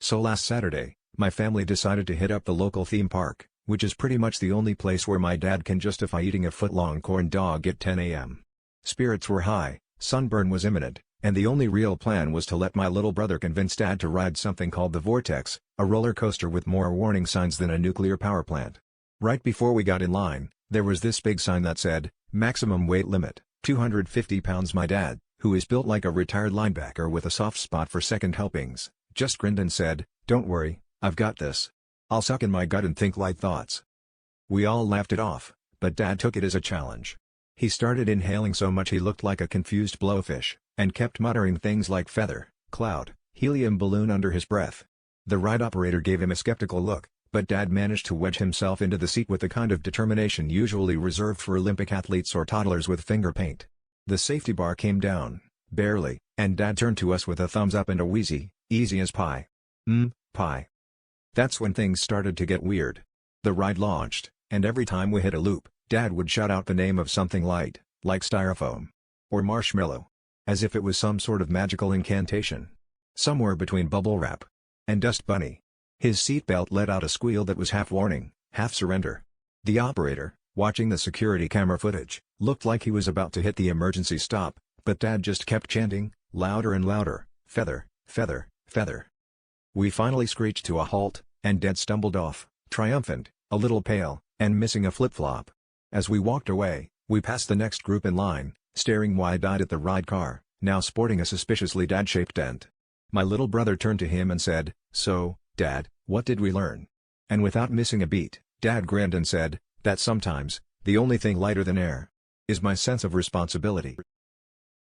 So last Saturday, my family decided to hit up the local theme park, which is pretty much the only place where my dad can justify eating a foot-long corn dog at 10 a.m. Spirits were high, sunburn was imminent, and the only real plan was to let my little brother convince Dad to ride something called the Vortex, a roller coaster with more warning signs than a nuclear power plant. Right before we got in line, there was this big sign that said, "Maximum weight limit, 250 pounds." My dad, who is built like a retired linebacker with a soft spot for second helpings, just grinned and said, "Don't worry, I've got this. I'll suck in my gut and think light thoughts." We all laughed it off, but Dad took it as a challenge. He started inhaling so much he looked like a confused blowfish, and kept muttering things like feather, cloud, helium balloon under his breath. The ride operator gave him a skeptical look, but Dad managed to wedge himself into the seat with the kind of determination usually reserved for Olympic athletes or toddlers with finger paint. The safety bar came down, barely, and Dad turned to us with a thumbs up and a wheezy, "Easy as pie." Pie. That's when things started to get weird. The ride launched, and every time we hit a loop, Dad would shout out the name of something light, like styrofoam. Or marshmallow. As if it was some sort of magical incantation. Somewhere between bubble wrap and dust bunny. His seatbelt let out a squeal that was half warning, half surrender. The operator, watching the security camera footage, looked like he was about to hit the emergency stop, but Dad just kept chanting, louder and louder, "Feather, feather, feather." We finally screeched to a halt, and Dad stumbled off, triumphant, a little pale, and missing a flip-flop. As we walked away, we passed the next group in line, staring wide-eyed at the ride car, now sporting a suspiciously dad-shaped dent. My little brother turned to him and said, "So, Dad, what did we learn?" And without missing a beat, Dad grinned and said, "That sometimes, the only thing lighter than air is my sense of responsibility."